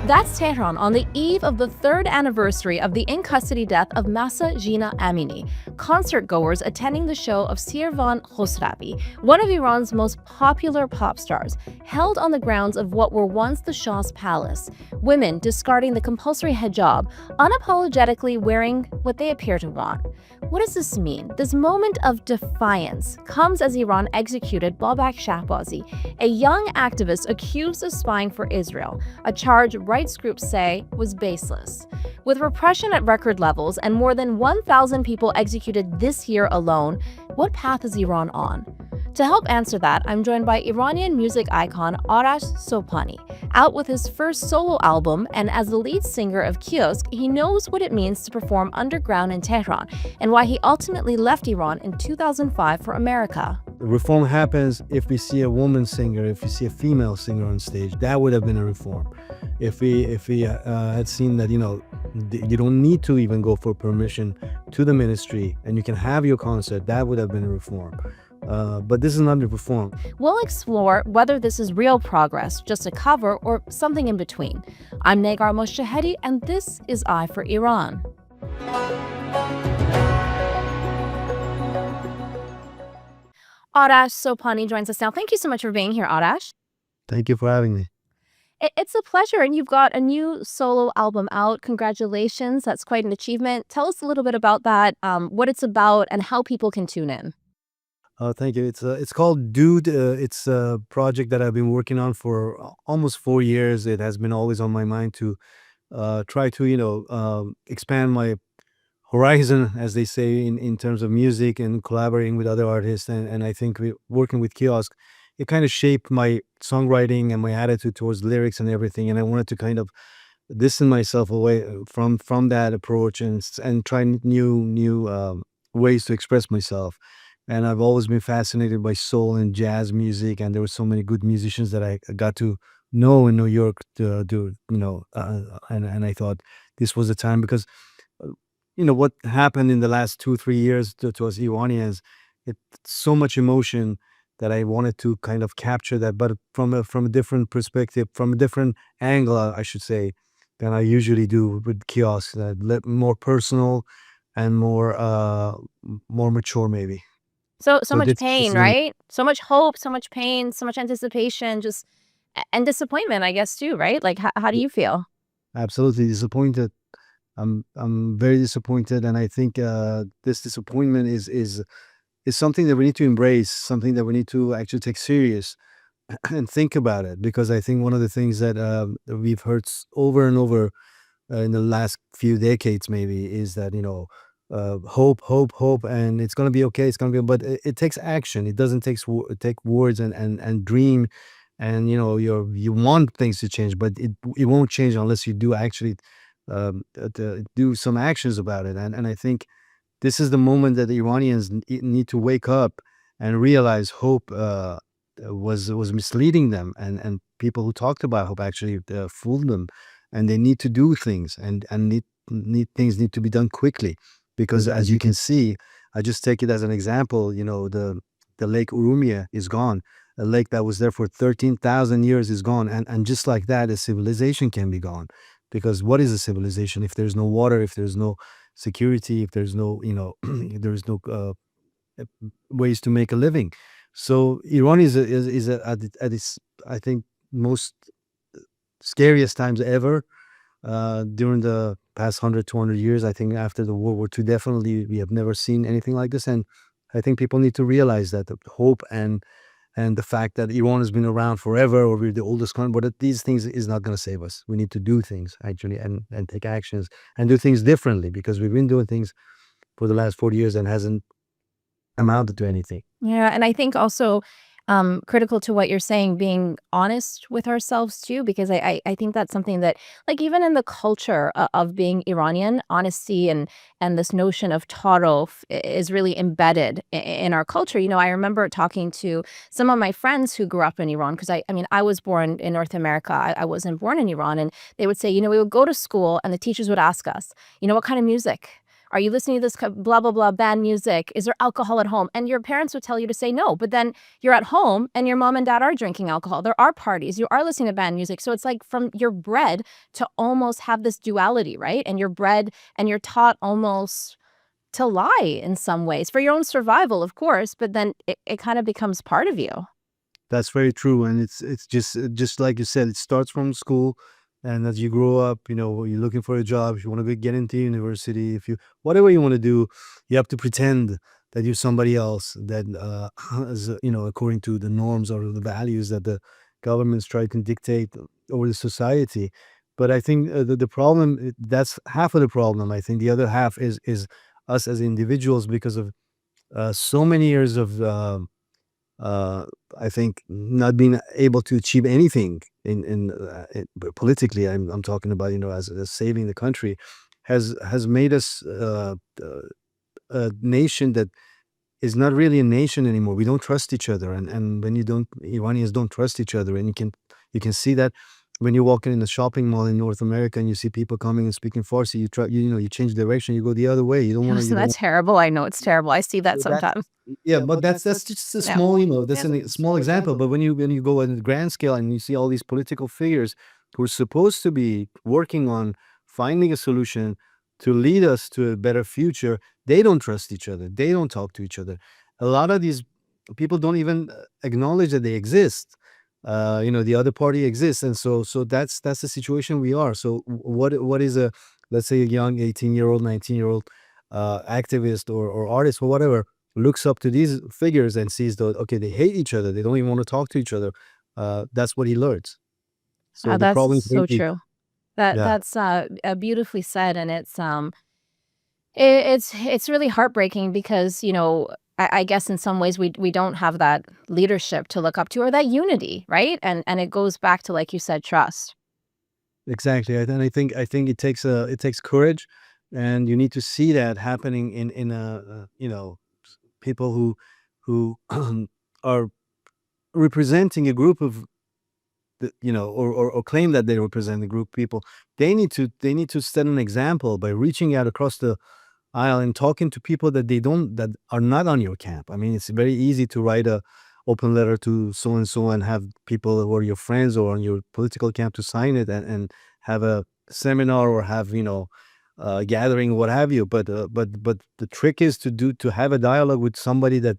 That's Tehran on the eve of the third anniversary of the in-custody death of Mahsa Jina Amini, concert-goers attending the show of Sirvan Khosravi, one of Iran's most popular pop stars, held on the grounds of what were once the Shah's palace. Women discarding the compulsory hijab, unapologetically wearing what they appear to want. What does this mean? This moment of defiance comes as Iran executed Babak Shahbazi, a young activist accused of spying for Israel, a charge rights groups say was baseless. With repression at record levels and more than 1,000 people executed this year alone, what path is Iran on? To help answer that, I'm joined by Iranian music icon Arash Sobhani. Out with his first solo album, and as the lead singer of Kiosk, he knows what it means to perform underground in Tehran and why he ultimately left Iran in 2005 for America. Reform happens if we see a woman singer, if we see a female singer on stage. That would have been a reform. If we had seen that, you don't need to even go for permission to the ministry and you can have your concert, that would have been a reform. But this is not a reform. We'll explore whether this is real progress, just a cover, or something in between. I'm Negar Mojtahedi, and this is Eye for Iran. Arash Sobhani joins us now. Thank you so much for being here, Arash. Thank you for having me. It's a pleasure, and you've got a new solo album out. Congratulations. That's quite an achievement. Tell us a little bit about that, what it's about, and how people can tune in. Thank you. It's called Dude. It's a project that I've been working on for almost 4 years. It has been always on my mind to try to expand my horizon, as they say, in terms of music and collaborating with other artists. And I think working with Kiosk, it kind of shaped my songwriting and my attitude towards lyrics and everything. And I wanted to kind of distance myself away from that approach and try new ways to express myself. And I've always been fascinated by soul and jazz music, and there were so many good musicians that I got to know in New York to do, and I thought this was the time because, what happened in the last 2-3 years to us Iranians, it's so much emotion that I wanted to kind of capture that, but from a different perspective, from a different angle, I should say, than I usually do with Kiosk, more personal and more mature maybe. So much This pain, is right? So much hope, so much pain, so much anticipation, and disappointment, I guess, too, right? Like, how do you feel? absolutely disappointed. I'm very disappointed, and I think this disappointment is something that we need to embrace, something that we need to actually take serious and think about it. Because I think one of the things that we've heard over and over in the last few decades, maybe, is that hope, and it's gonna be okay. It's gonna be, but it takes action. It doesn't take words and dream, and you want things to change, but it won't change unless you do actually do some actions about it. And I think this is the moment that the Iranians need to wake up and realize hope was misleading them, and people who talked about hope actually fooled them, and they need to do things, and things need to be done quickly. Because as you can see, I just take it as an example, the Lake Urumia is gone. A lake that was there for 13,000 years is gone. And just like that, a civilization can be gone. Because what is a civilization if there's no water, if there's no security, if there's no, there's no ways to make a living? So Iran at its, I think, most scariest times ever. During the past 100, 200 years, I think after the World War II, definitely we have never seen anything like this. And I think people need to realize that the hope and the fact that Iran has been around forever, or we're the oldest country, but these things is not going to save us. We need to do things actually, and take actions and do things differently, because we've been doing things for the last 40 years and hasn't amounted to anything. Yeah, and I think also critical to what you're saying, being honest with ourselves too, because I think that's something that, like, even in the culture of being Iranian, honesty and this notion of tarof is really embedded in our culture. I remember talking to some of my friends who grew up in Iran, because I was born in North America. I wasn't born in Iran, and they would say, we would go to school and the teachers would ask us, what kind of music Are you listening to this blah, blah, blah band music? Is there alcohol at home? And your parents would tell you to say no. But then you're at home and your mom and dad are drinking alcohol. There are parties. You are listening to band music. So it's like from you're bred to almost have this duality, right? And you're bred and you're taught almost to lie in some ways for your own survival, of course. But then it kind of becomes part of you. That's very true, and it's just like you said, it starts from school, and as you grow up, you're looking for a job. If you want to get into university, if you whatever you want to do, you have to pretend that you're somebody else. That is, according to the norms or the values that the governments try to dictate over the society. But I think the problem that's half of the problem. I think the other half is us as individuals because of so many years of. Uh, I think not being able to achieve anything politically, I'm talking about, as saving the country, has made us a nation that is not really a nation anymore. We don't trust each other, and when Iranians don't trust each other, and you can see that when you're walking in a shopping mall in North America and you see people coming and speaking Farsi, you change direction, you go the other way. You don't want to. That's terrible. I know it's terrible. I see that sometimes. Yeah, but that's just a small, that's a small example. But when you go on the grand scale and you see all these political figures who are supposed to be working on finding a solution to lead us to a better future, they don't trust each other. They don't talk to each other. A lot of these people don't even acknowledge that they exist. The other party exists, and so that's the situation we are. So what is let's say a young 18-year-old, 19-year-old activist or artist or whatever looks up to these figures and sees that, okay, they hate each other, they don't even want to talk to each other. That's what he learns. So the problem That's so true. That's beautifully said, and it's really heartbreaking because I guess in some ways we don't have that leadership to look up to or that unity, right? And it goes back to, like you said, trust. Exactly. And I think it takes courage, and you need to see that happening in people who are representing a group of or claim that they represent a group of people. They need to set an example by reaching out across the aisle and talking to people that are not on your camp. I mean, it's very easy to write a open letter to so and so and have people who are your friends or on your political camp to sign it and have a seminar or have gathering, what have you. But the trick is to have a dialogue with somebody that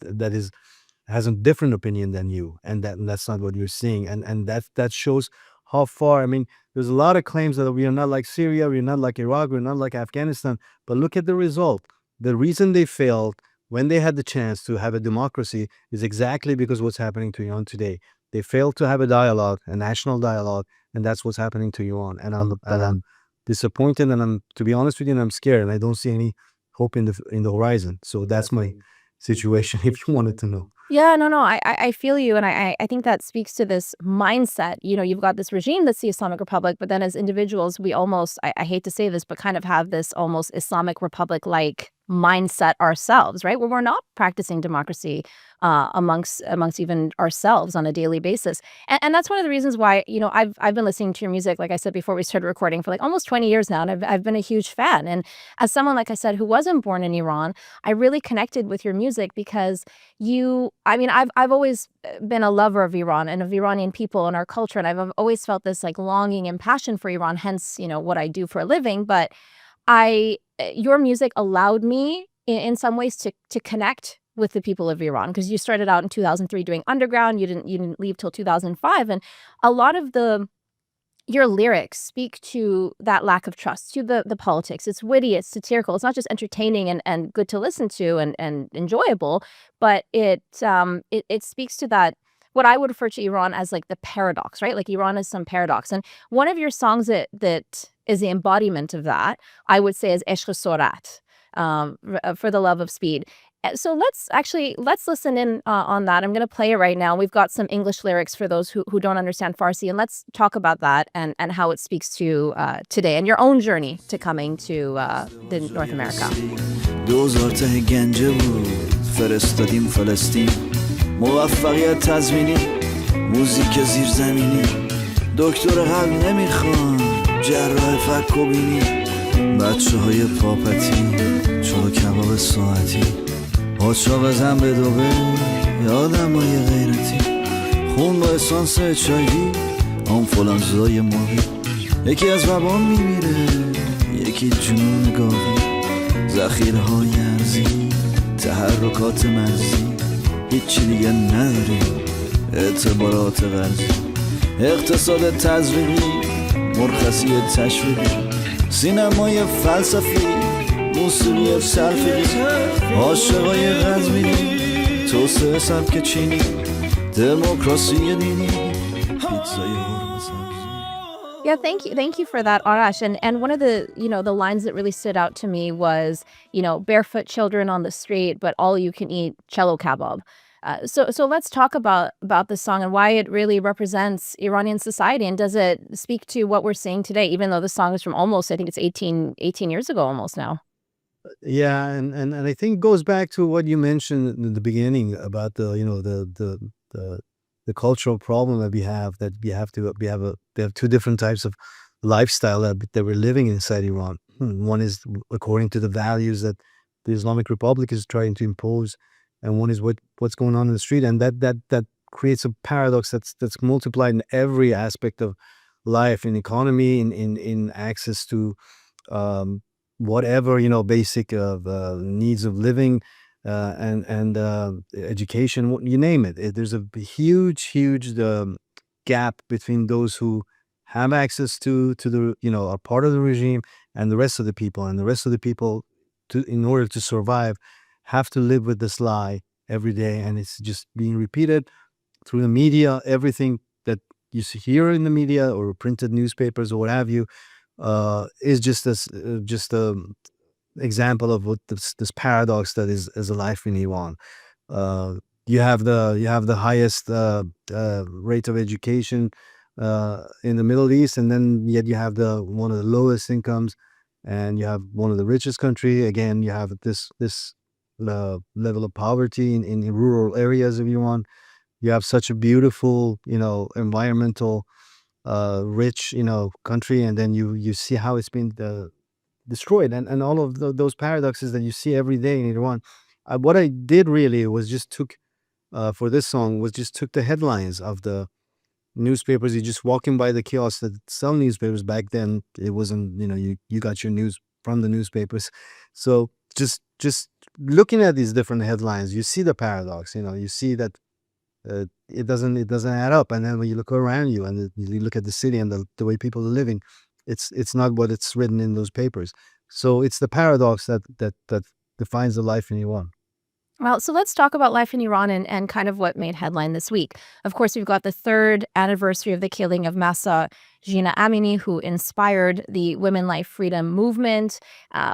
has a different opinion than you, and that's not what you're seeing, and that shows how far. I mean, there's a lot of claims that we are not like Syria, we're not like Iraq, we're not like Afghanistan, but look at the result. The reason they failed when they had the chance to have a democracy is exactly because what's happening to Iran today. They failed to have a dialogue, a national dialogue, and that's what's happening to Iran. And I'm disappointed, and to be honest with you, and I'm scared, and I don't see any hope in the horizon. So that's my situation, if you wanted to know. Yeah, no, I feel you. And I think that speaks to this mindset. You've got this regime that's the Islamic Republic, but then as individuals, we almost, I hate to say this, but kind of have this almost Islamic Republic-like mindset ourselves, right? Where we're not practicing democracy amongst even ourselves on a daily basis. And that's one of the reasons why, I've been listening to your music, like I said before we started recording, for like almost 20 years now, and I've been a huge fan. And as someone, like I said, who wasn't born in Iran, I really connected with your music because I've always been a lover of Iran and of Iranian people and our culture, and I've always felt this like longing and passion for Iran, hence, what I do for a living. But your music allowed me in some ways to connect with the people of Iran, because you started out in 2003 doing underground. You didn't leave till 2005, and a lot of your lyrics speak to that lack of trust, to the politics. It's witty, it's satirical, it's not just entertaining and good to listen to and enjoyable, but it speaks to that, what I would refer to Iran as like the paradox, right? Like Iran is some paradox. And one of your songs that is the embodiment of that, I would say, is Ishq Sorat, for the love of speed. So let's listen in on that. I'm going to play it right now. We've got some English lyrics for those who don't understand Farsi, and let's talk about that and how it speaks to today and your own journey to coming to North America. دوزارته گنجه بود فرستادیم فلسطین موفقیت تضمینی موزیک زیرزمینی دکتر قلب نمیخوام جراح فک و بینی بچه های پاپتی چلو کباب ساعتی قاچاق زن به دوبه یادم های غیرتی خون با اسانس چایوی آنفولانزای ماهی یکی از وبا میمیره یکی جنون گاوی ذخیره های ارزی تحرکات مرزی هیچی دیگه نداریم اعتبارات غرزی اقتصاد تزریقی مرخصی تشویقی سینمای فلسفی موسیقی سلفی عاشقای غزمینی توسعه سبک چینی دموکراسی دینی پیتزای هرم سبزی. Yeah, thank you for that, Arash. And one of the the lines that really stood out to me was barefoot children on the street, but all you can eat cello kebab. So let's talk about the song and why it really represents Iranian society, and does it speak to what we're seeing today, even though the song is from almost, I think it's 18 years ago almost now. Yeah, and I think it goes back to what you mentioned in the beginning about the cultural problem that we have, that we have two different types of lifestyle that we're living inside Iran. One is according to the values that the Islamic Republic is trying to impose, and one is what's going on in the street, and that creates a paradox that's multiplied in every aspect of life, in economy, in access to whatever basic needs of living, and education, you name it. There's a huge gap between those who have access to the are part of the regime and the rest of the people, and the rest of the people, in order to survive, have to live with this lie every day, and it's just being repeated through the media. Everything that you see here in the media or printed newspapers or what have you is just a example of what this paradox that is a life in Iran. You have the highest rate of education in the Middle East, and then yet you have one of the lowest incomes, and you have one of the richest country. Again, you have this level of poverty in rural areas of Iran. You have such a beautiful environmental rich country, and then you see how it's been destroyed, and all of those paradoxes that you see every day in Iran. What I did really was just took for this song was just took the headlines of the newspapers. You just walking by the kiosks that sell newspapers. Back then it wasn't, you got your news from the newspapers. So just looking at these different headlines, you see the paradox. You see that it doesn't add up. And then when you look around you and you look at the city and the way people are living, it's not what it's written in those papers. So it's the paradox that defines the life in Iran. Well, so let's talk about life in Iran and kind of what made headline this week. Of course, we've got the 3rd anniversary of the killing of Mahsa Jina Amini, who inspired the Women Life Freedom movement.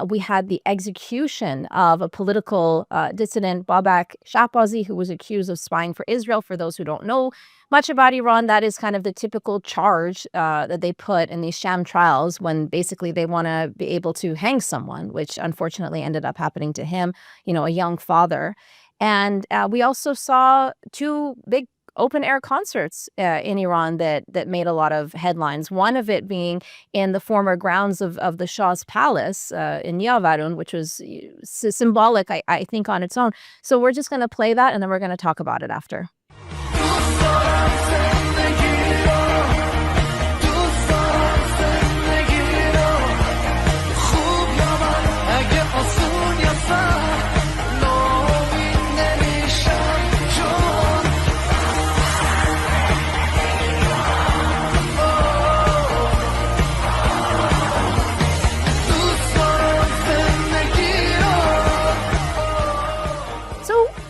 We had the execution of a political dissident, Babak Shahbazi, who was accused of spying for Israel. For those who don't know much about Iran, that is kind of the typical charge that they put in these sham trials when basically they want to be able to hang someone, which unfortunately ended up happening to him, a young father. And we also saw 2 big open-air concerts in Iran that made a lot of headlines. One of it being in the former grounds of the Shah's palace in Yavarun, which was symbolic, I think, on its own. So we're just going to play that, and then we're going to talk about it after.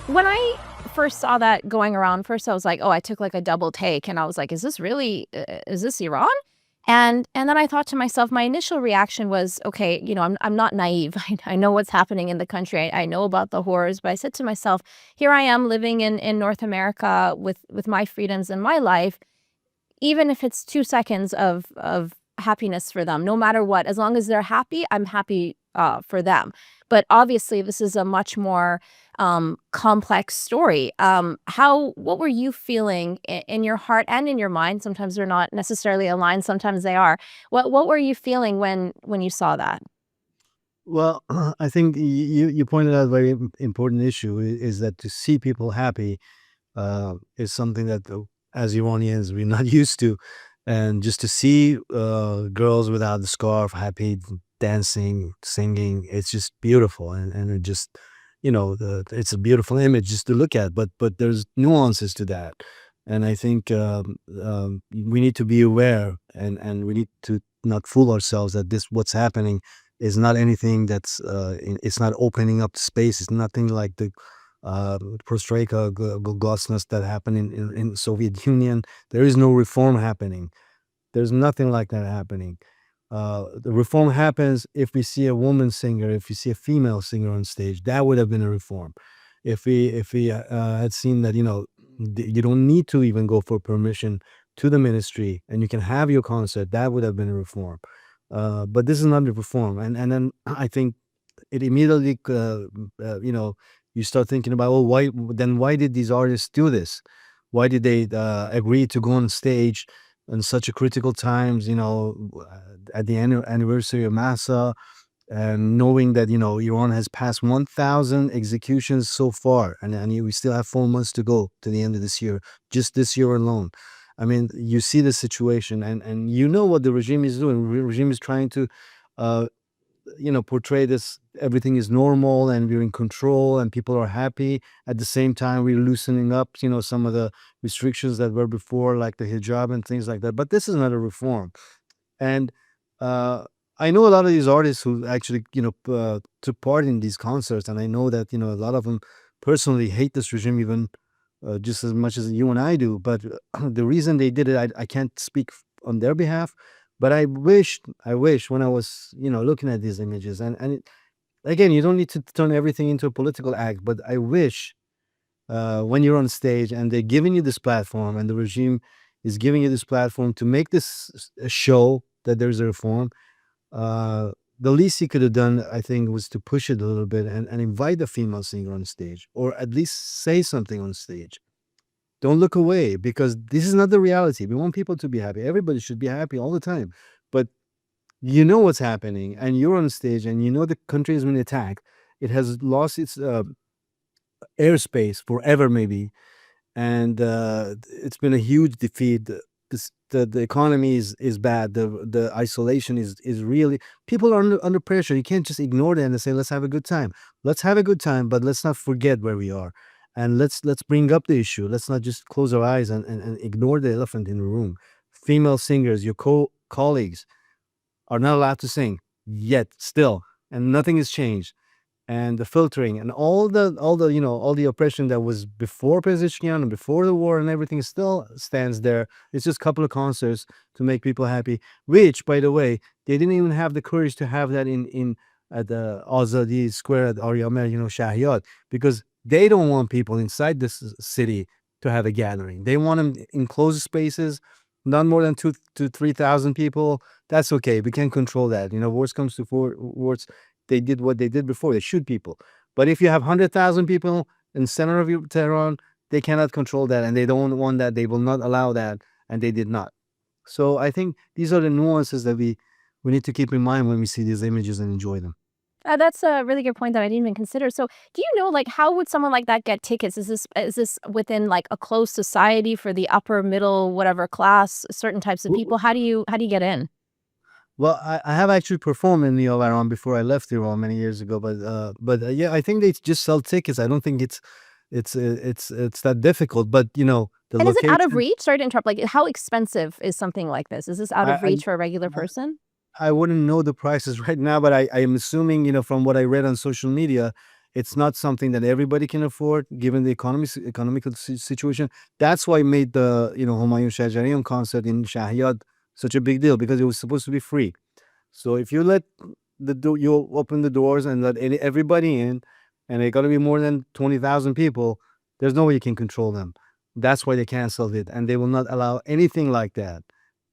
When I first saw that going around, first I was like, I took like a double take, and I was like, is this Iran? And then I thought to myself, my initial reaction was, okay, I'm not naive. I know what's happening in the country. I know about the horrors, but I said to myself, here I am living in North America with my freedoms in my life. Even if it's 2 seconds of happiness for them, no matter what, as long as they're happy, I'm happy for them. But obviously, this is a much more complex story. What were you feeling in your heart and in your mind? Sometimes they're not necessarily aligned. Sometimes they are. What were you feeling when you saw that? Well, I think you pointed out a very important issue is that to see people happy is something that, as Iranians, we're not used to. And just to see girls without the scarf, happy, dancing, singing, it's just beautiful. And it just, it's a beautiful image just to look at. But there's nuances to that. And I think we need to be aware, and we need to not fool ourselves that this what's happening is not anything that's it's not opening up space. It's nothing like the perestroika, glasnost that happened in Soviet Union. There is no reform happening. There's nothing like that happening. The reform happens if we see a woman singer, if we see a female singer on stage. That would have been a reform. If we had seen that, you don't need to even go for permission to the ministry, and you can have your concert, that would have been a reform. But this is not a reform, and then I think it immediately, you start thinking about, well, why did these artists do this? Why did they agree to go on stage in such a critical times, at the anniversary of Mahsa, and knowing that, Iran has passed 1,000 executions so far, and we still have 4 months to go to the end of this year, just this year alone. I mean, you see the situation, and you know what the regime is doing. The regime is trying to uh, portray this everything is normal and we're in control and people are happy. At the same time, we're loosening up, some of the restrictions that were before, like the hijab and things like that. But this is not a reform. And uh, I know a lot of these artists who actually, took part in these concerts, and I know that, a lot of them personally hate this regime even just as much as you and I do. But the reason they did it, I can't speak on their behalf. But I wish when I was, looking at these images, and again, you don't need to turn everything into a political act, but I wish when you're on stage and they're giving you this platform, and the regime is giving you this platform to make this a show that there's a reform. Uh, the least he could have done, I think, was to push it a little bit, and invite the female singer on stage, or at least say something on stage. Don't look away, because this is not the reality. We want people to be happy. Everybody should be happy all the time. But you know what's happening, and you're on stage, and you know the country has been attacked. It has lost its airspace forever, maybe, and it's been a huge defeat. The economy is bad. The isolation is really, people are under pressure. You can't just ignore that and say, let's have a good time. Let's have a good time, but let's not forget where we are, and let's bring up the issue. Let's not just close our eyes and ignore the elephant in the room. Female singers, your colleagues, are not allowed to sing yet, still, and nothing has changed. And the filtering and all the oppression that was before Pezeshkian and before the war and everything still stands there. It's just a couple of concerts to make people happy, which, by the way, they didn't even have the courage to have that in at the Azadi Square at Aryamer, Shahyad, because they don't want people inside this city to have a gathering. They want them in closed spaces, not more than 2 to 3,000 people. That's okay. We can control that. Worst comes to worst, they did what they did before. They shoot people. But if you have 100,000 people in the center of Tehran, they cannot control that, and they don't want that. They will not allow that, and they did not. So I think these are the nuances that we need to keep in mind when we see these images and enjoy them. That's a really good point that I didn't even consider. So, do you know, like, how would someone like that get tickets? Is this within like a closed society for the upper middle, whatever class, certain types of people? How do you get in? Well, I have actually performed in Iran before I left Iran many years ago, but yeah, I think they just sell tickets. I don't think it's that difficult. But the And is it out of location. reach? Sorry to interrupt. Like, how expensive is something like this? Is this out I of I reach for a regular person? I wouldn't know the prices right now, but I am assuming, from what I read on social media, it's not something that everybody can afford given the economical situation. That's why I made the Humayun Shahjarian concert in Shahyad such a big deal, because it was supposed to be free. So if you let you open the doors and let everybody in, and it got to be more than 20,000 people, there's no way you can control them. That's why they canceled it, and they will not allow anything like that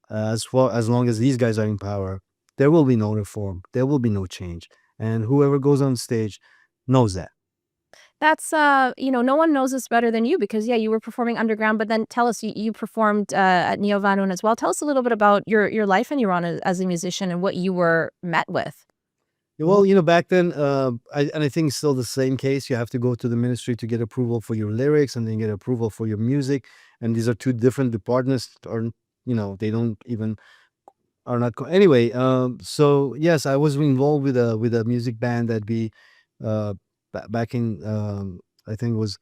as long as these guys are in power. There will be no reform. There will be no change, and whoever goes on stage knows that. That's no one knows this better than you because yeah, you were performing underground, but then tell us you performed at Neo Vanun as well. Tell us a little bit about your life in Iran as a musician and what you were met with. Well, back then, I think it's still the same case. You have to go to the ministry to get approval for your lyrics, and then get approval for your music. And these are two different departments, or they don't even are not. Anyway, so yes, I was involved with a music band that we back in, I think it was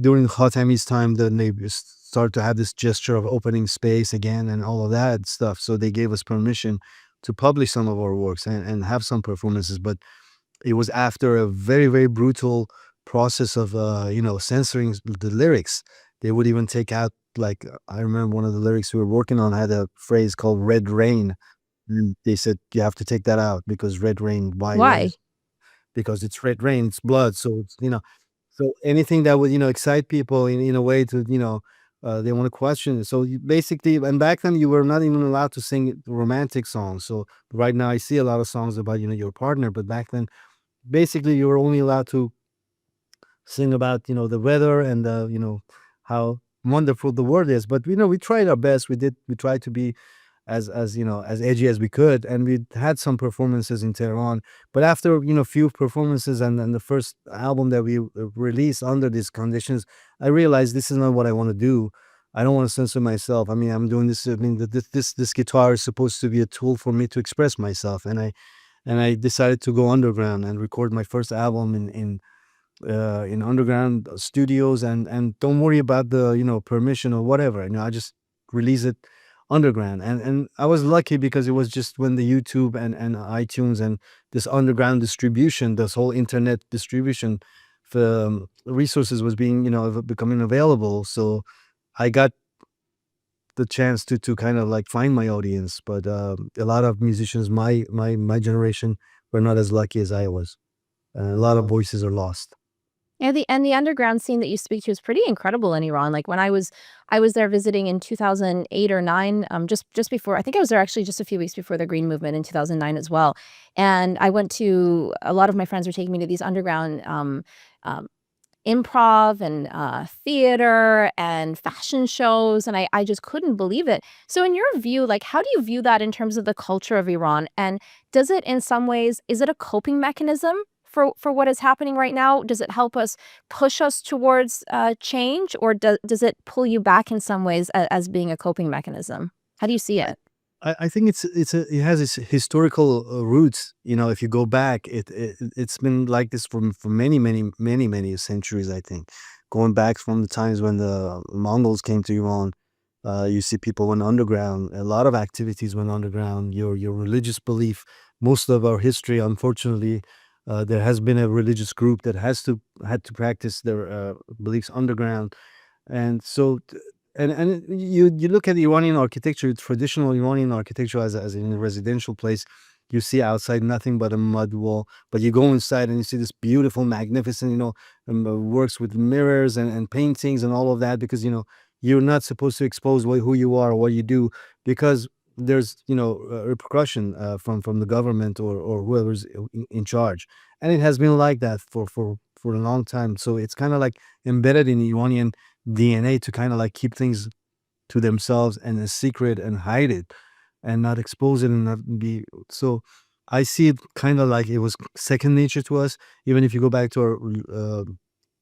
during Khatami's time. Then they started to have this gesture of opening space again and all of that stuff. So they gave us permission to publish some of our works and have some performances. But it was after a very, very brutal process of censoring the lyrics. They would even take out, like, I remember one of the lyrics we were working on had a phrase called "red rain." And they said you have to take that out because red rain. Why? Why? Because it's red rain, it's blood. So it's, so anything that would excite people in a way to they want to question it. So basically, and back then you were not even allowed to sing romantic songs. So right now I see a lot of songs about your partner, but back then basically you were only allowed to sing about the weather and how wonderful the world is. But we tried our best. We tried to be as edgy as we could, and we had some performances in Tehran. But after few performances and the first album that we released under these conditions, I realized this is not what I want to do. I don't want to censor myself. I mean, I'm doing this. I mean, this guitar is supposed to be a tool for me to express myself, and I decided to go underground and record my first album in underground studios, and don't worry about the permission or whatever. I just release it underground, and I was lucky because it was just when the YouTube and iTunes and this underground distribution, this whole internet distribution resources was being becoming available. So I got the chance to kind of like find my audience. But a lot of musicians my generation were not as lucky as I was. A lot of voices are lost. Yeah, the underground scene that you speak to is pretty incredible in Iran. Like when I was there visiting in 2008 or 9, just before, I think I was there actually just a few weeks before the Green Movement in 2009 as well. And I went to, a lot of my friends were taking me to these underground um, improv and theater and fashion shows, and I just couldn't believe it. So in your view, like, how do you view that in terms of the culture of Iran? And does it, in some ways, is it a coping mechanism for what is happening right now? Does it help us, push us towards change, or does it pull you back in some ways as being a coping mechanism? How do you see it? I think it has its historical roots. If you go back, it's been like this for many, many, many, many centuries. I think going back from the times when the Mongols came to Iran, you see people went underground. A lot of activities went underground. Your religious belief. Most of our history, unfortunately, there has been a religious group that had to practice their beliefs underground. And so and you look at Iranian architecture, traditional Iranian architecture, as in a residential place, you see outside nothing but a mud wall, but you go inside and you see this beautiful, magnificent, works with mirrors and paintings and all of that, because you're not supposed to expose who you are or what you do, because there's repercussion from the government or whoever's in charge. And it has been like that for a long time. So it's kind of like embedded in Iranian DNA to kind of like keep things to themselves and a secret and hide it and not expose it and not be. So I see it kind of like it was second nature to us. Even if you go back to our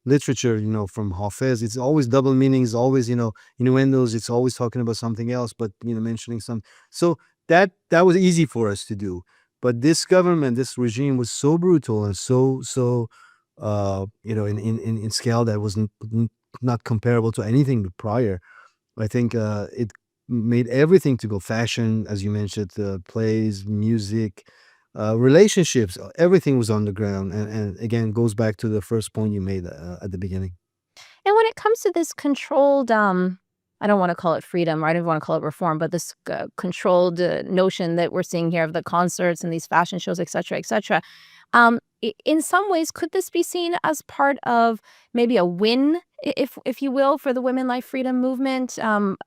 literature, from Hafez, it's always double meanings, always innuendos. It's always talking about something else, but mentioning some. So that was easy for us to do. But this government, this regime was so brutal and so in scale that was not comparable to anything prior. I think it made everything to go fashion, as you mentioned, plays, music, relationships, everything was on the ground. And again, goes back to the first point you made at the beginning. And when it comes to this controlled, I don't want to call it freedom, or I don't want to call it reform, but this controlled notion that we're seeing here of the concerts and these fashion shows, et cetera, et cetera. In some ways, could this be seen as part of maybe a win, if you will, for the women life freedom movement?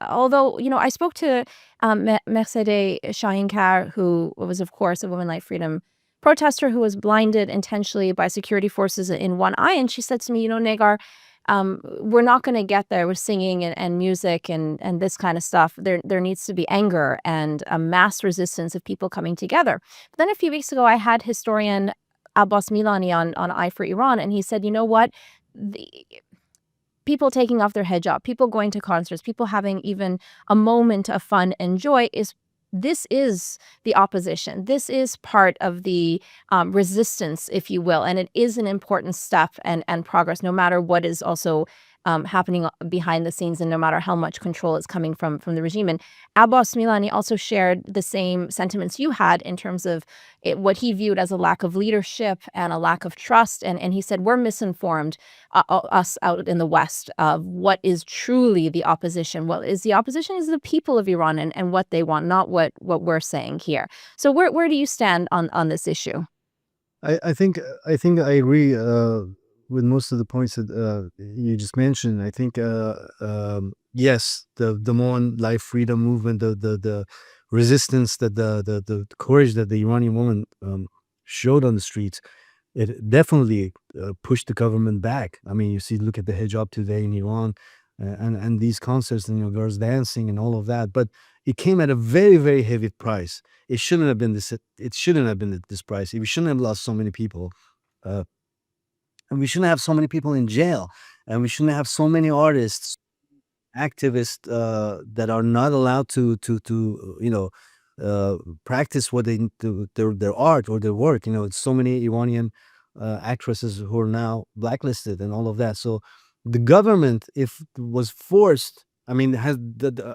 Although, I spoke to Mahsa Shahinkar, who was, of course, a women life freedom protester who was blinded intentionally by security forces in one eye. And she said to me, Negar, we're not going to get there with singing and music and this kind of stuff. There needs to be anger and a mass resistance of people coming together. But then a few weeks ago, I had historian Abbas Milani on Eye for Iran, and he said, you know what? The, people taking off their hijab, people going to concerts, people having even a moment of fun and joy this is the opposition. This is part of the resistance, if you will, and it is an important step and progress, no matter what is also happening behind the scenes and no matter how much control is coming from the regime. And Abbas Milani also shared the same sentiments you had in terms of what he viewed as a lack of leadership and a lack of trust. And he said, we're misinformed, us out in the West, of what is truly the opposition. What is the opposition is the people of Iran and what they want, not what we're saying here. So where do you stand on this issue? I think I agree with most of the points that you just mentioned. I think yes, the more life freedom movement, the resistance, that the courage that the Iranian woman showed on the streets, it definitely pushed the government back. I mean, you see, look at the hijab today in Iran, and these concerts and girls dancing and all of that. But it came at a very, very heavy price. It shouldn't have been this. It shouldn't have been at this price. We shouldn't have lost so many people. And we shouldn't have so many people in jail, and we shouldn't have so many artists, activists that are not allowed to practice what they their art or their work. It's so many Iranian actresses who are now blacklisted and all of that. So the government, if was forced, I mean, has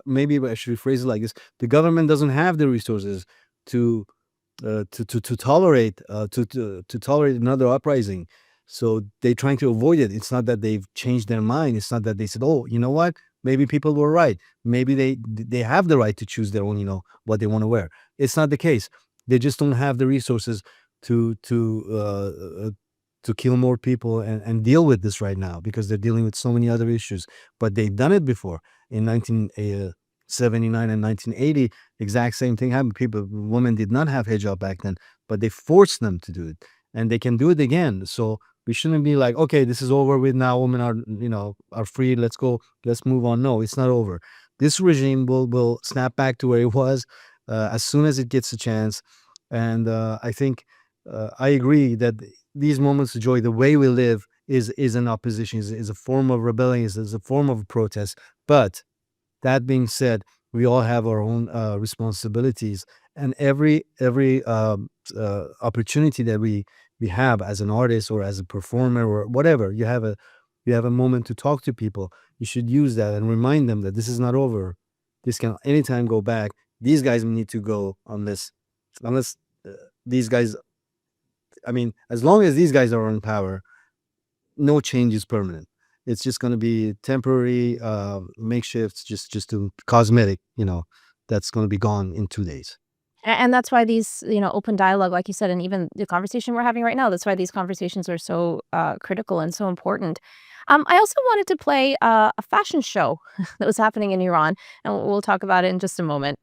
maybe I should rephrase it like this: the government doesn't have the resources to tolerate to tolerate another uprising. So they're trying to avoid it. It's not that they've changed their mind. It's not that they said, "Oh, you know what? Maybe people were right. Maybe they have the right to choose their own, what they want to wear." It's not the case. They just don't have the resources to kill more people and deal with this right now, because they're dealing with so many other issues. But they've done it before in 1979 and 1980. Exact same thing happened. Women did not have hijab back then, but they forced them to do it, and they can do it again. So we shouldn't be like, okay, this is over with now. Women are free. Let's go. Let's move on. No, it's not over. This regime will snap back to where it was as soon as it gets a chance. And I think I agree that these moments of joy, the way we live, is an opposition, is a form of rebellion, is a form of protest. But that being said, we all have our own responsibilities, and every opportunity that we have as an artist or as a performer or whatever, you have a moment to talk to people. You should use that and remind them that this is not over. This can anytime go back. These guys need to go unless these guys. I mean, as long as these guys are in power, no change is permanent. It's just going to be temporary, makeshifts, just to cosmetic. That's going to be gone in 2 days. And that's why these, open dialogue, like you said, and even the conversation we're having right now, that's why these conversations are so critical and so important. I also wanted to play a fashion show that was happening in Iran, and we'll talk about it in just a moment.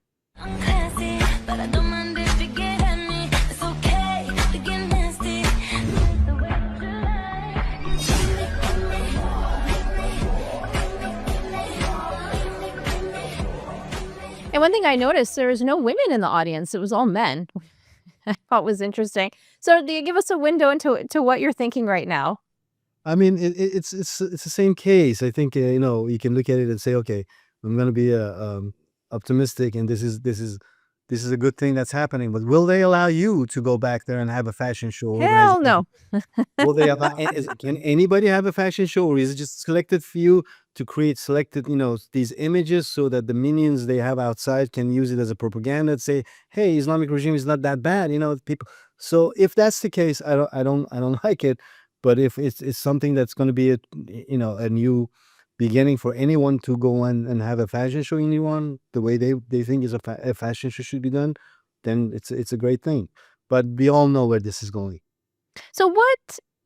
And one thing I noticed, there was no women in the audience. It was all men. I thought was interesting. So do you give us a window into what you're thinking right now? I mean, it's the same case. I think you can look at it and say, okay, I'm going to be optimistic, and this is a good thing that's happening. But will they allow you to go back there and have a fashion show? Hell no. Will they allow? Can anybody have a fashion show, or is it just selected few to create selected, these images so that the minions they have outside can use it as a propaganda and say, hey, Islamic regime is not that bad, people. So if that's the case, I don't like it. But if it's something that's going to be a new beginning for anyone to go and have a fashion show in Iran, the way they think is a fashion show should be done, then it's a great thing. But we all know where this is going. So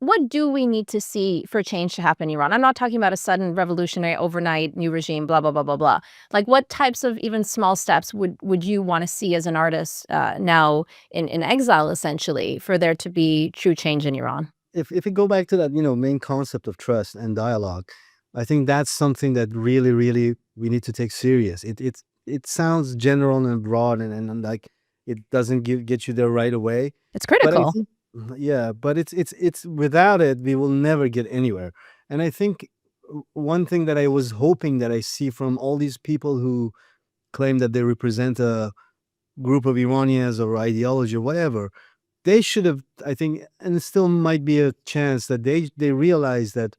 what do we need to see for change to happen in Iran? I'm not talking about a sudden revolutionary overnight new regime, blah, blah, blah, blah, blah. Like, what types of even small steps would you want to see as an artist now in exile, essentially, for there to be true change in Iran? If we go back to that, main concept of trust and dialogue, I think that's something that really, really we need to take serious. It sounds general and broad, and like it doesn't get you there right away. It's But I critical. think, yeah, but it's without it, we will never get anywhere. And I think one thing that I was hoping that I see from all these people who claim that they represent a group of Iranians or ideology or whatever, they should have, I think, and it still might be a chance that they realize that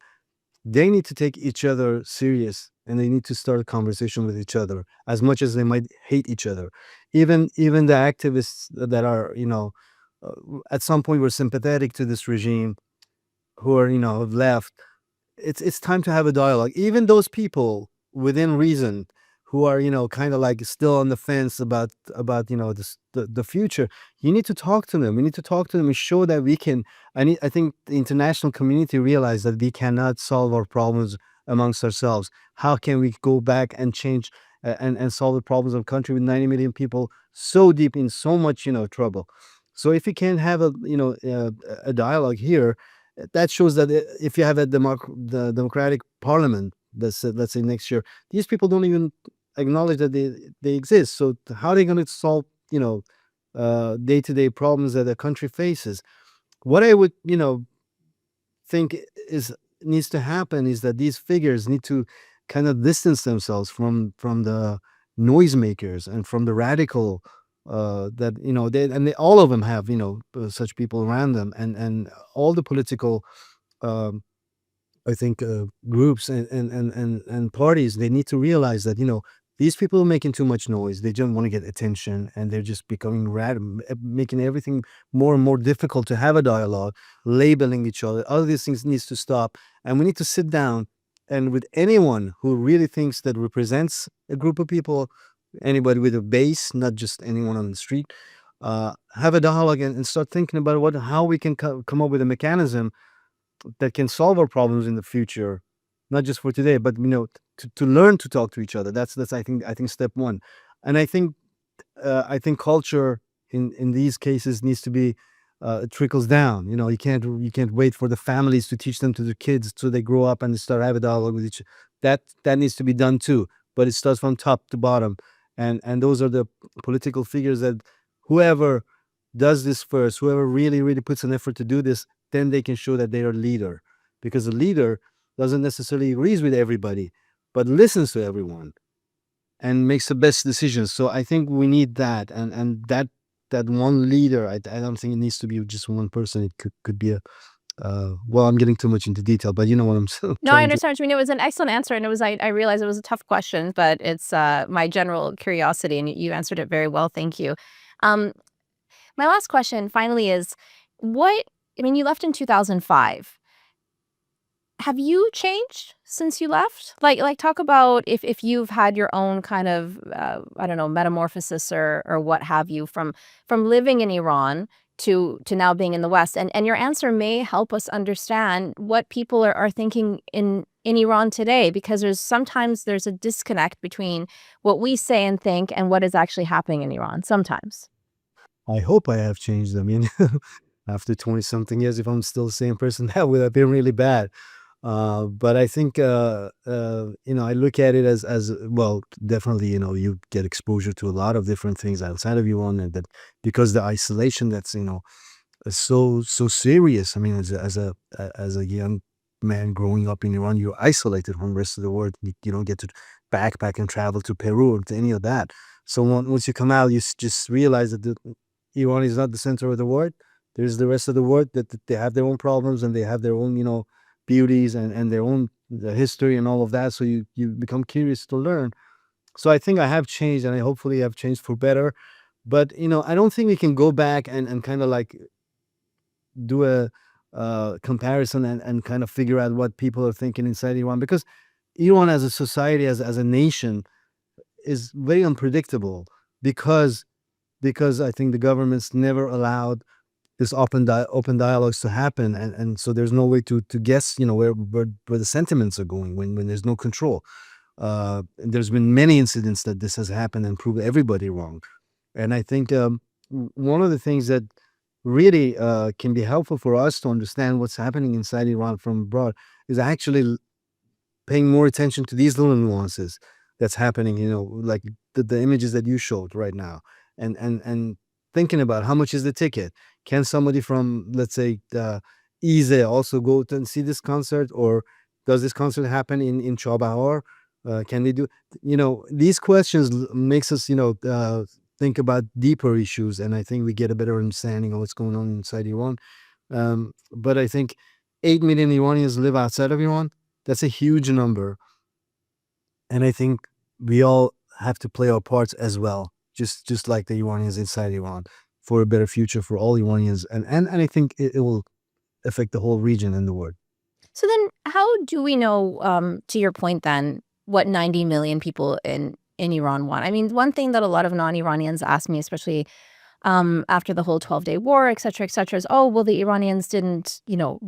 they need to take each other serious, and they need to start a conversation with each other as much as they might hate each other. Even the activists that are, at some point were sympathetic to this regime, who are, have left, it's time to have a dialogue. Even those people within reason who are, kind of like still on the fence about the future, you need to talk to them. We need to talk to them and show that we can. I think the international community realized that we cannot solve our problems amongst ourselves. How can we go back and change, and solve the problems of a country with 90 million people so deep in so much, trouble? So if you can have a dialogue here, that shows that if you have the democratic parliament, let's say next year, these people don't even acknowledge that they exist. So how are they going to solve day-to-day problems that the country faces? What I would think is needs to happen is that these figures need to kind of distance themselves from the noisemakers and from the radical, that all of them have such people around them, and all the political, um, I think, groups and parties, they need to realize that these people are making too much noise. They just want to get attention, and they're just becoming making everything more and more difficult to have a dialogue, labeling each other. All of these things needs to stop, and we need to sit down and with anyone who really thinks that represents a group of people, anybody with a base, not just anyone on the street, have a dialogue and start thinking about how we can come up with a mechanism that can solve our problems in the future, not just for today, but to learn to talk to each other. That's I think step one. And I think culture in these cases needs to be, it trickles down. You can't wait for the families to teach them to the kids so they grow up and they start have a dialogue with each. That needs to be done too, but it starts from top to bottom, and those are the political figures that whoever does this first, whoever really really puts an effort to do this, then they can show that they are a leader, because a leader doesn't necessarily agrees with everybody, but listens to everyone and makes the best decisions. So I think we need that, and that one leader. I don't think it needs to be just one person. It could be a. Well, I'm getting too much into detail, but you know what I'm No, I trying to. understand what you mean. It was an excellent answer, and I realized it was a tough question, but it's my general curiosity, and you answered it very well. Thank you. Um, my last question finally is, what I mean, you left in 2005. Have you changed since you left? Like talk about if you've had your own kind of I don't know, metamorphosis or what have you from living in Iran to now being in the West. And your answer may help us understand what people are thinking in Iran today, because sometimes there's a disconnect between what we say and think and what is actually happening in Iran sometimes. I hope I have changed. I mean, after 20 something years, if I'm still the same person, that would have been really bad. But I think, I look at it as well. Definitely, you get exposure to a lot of different things outside of Iran, and that because the isolation that's is so serious. I mean, as a young man growing up in Iran, you're isolated from the rest of the world. You don't get to backpack and travel to Peru or to any of that. So once you come out, you just realize that Iran is not the center of the world. There's the rest of the world that they have their own problems, and they have their own beauties, and their own the history and all of that. So you become curious to learn. So I think I have changed, and I hopefully have changed for better. But I don't think we can go back and kind of like do a comparison and kind of figure out what people are thinking inside Iran, because Iran as a society, as a nation, is very unpredictable, because I think the governments never allowed this open dialogues to happen, and so there's no way to guess where the sentiments are going when there's no control. And there's been many incidents that this has happened and proved everybody wrong. And I think, one of the things that really can be helpful for us to understand what's happening inside Iran from abroad is actually paying more attention to these little nuances that's happening, like the images that you showed right now, and thinking about how much is the ticket. Can somebody from, let's say, Ize also go to and see this concert, or does this concert happen in Chabahar? Can they do, these questions makes us, think about deeper issues, and I think we get a better understanding of what's going on inside Iran. But I think 8 million Iranians live outside of Iran. That's a huge number. And I think we all have to play our parts as well, just like the Iranians inside Iran, for a better future for all Iranians. And I think it will affect the whole region and the world. So then how do we know, to your point then, what 90 million people in Iran want? I mean, one thing that a lot of non-Iranians ask me, especially after the whole 12-day war, et cetera, is, oh, well, the Iranians didn't,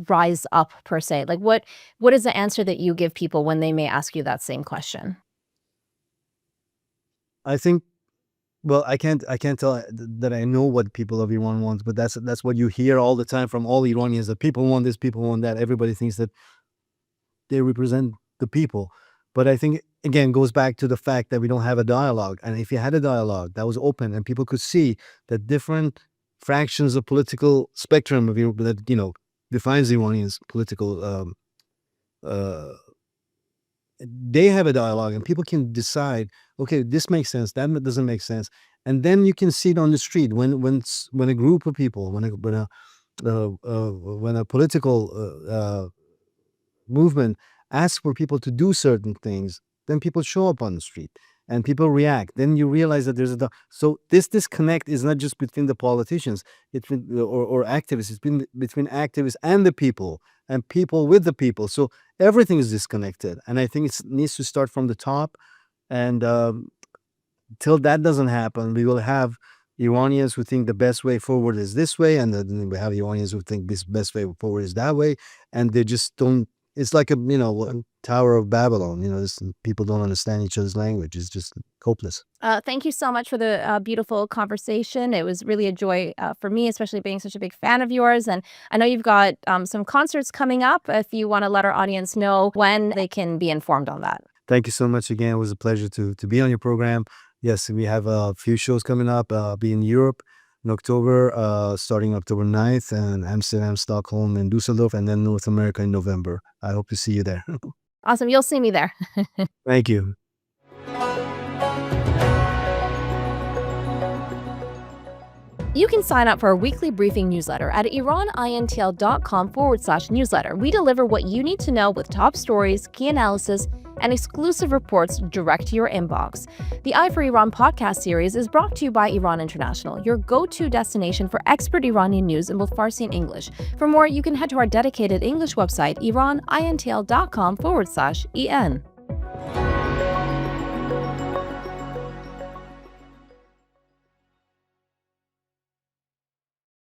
rise up per se. Like, what is the answer that you give people when they may ask you that same question? I think, well, I can't tell that I know what people of Iran want, but that's what you hear all the time from all Iranians, that people want this, people want that. Everybody thinks that they represent the people. But I think, again, goes back to the fact that we don't have a dialogue. And if you had a dialogue that was open and people could see that different fractions of political spectrum of that defines the Iranians' political, they have a dialogue and people can decide, okay, this makes sense, that doesn't make sense, and then you can see it on the street when a group of people, when a political movement asks for people to do certain things, then people show up on the street and people react. Then you realize that there's so this disconnect is not just between the politicians, or activists. It's between activists and the people, and people with the people. So everything is disconnected, and I think it needs to start from the top. And till that doesn't happen, we will have Iranians who think the best way forward is this way, and then we have Iranians who think this best way forward is that way, and they just don't. It's like a Tower of Babylon. People don't understand each other's language. It's just hopeless. Thank you so much for the beautiful conversation. It was really a joy for me, especially being such a big fan of yours. And I know you've got some concerts coming up. If you want to let our audience know when they can be informed on that. Thank you so much again. It was a pleasure to be on your program. Yes, we have a few shows coming up. I'll be in Europe in October, starting October 9th, and Amsterdam, Stockholm, and Dusseldorf, and then North America in November. I hope to see you there. Awesome. You'll see me there. Thank you. You can sign up for our weekly briefing newsletter at iranintl.com/newsletter. We deliver what you need to know with top stories, key analysis, and exclusive reports direct to your inbox. The Eye for Iran podcast series is brought to you by Iran International, your go-to destination for expert Iranian news in both Farsi and English. For more, you can head to our dedicated English website, iranintl.com/en.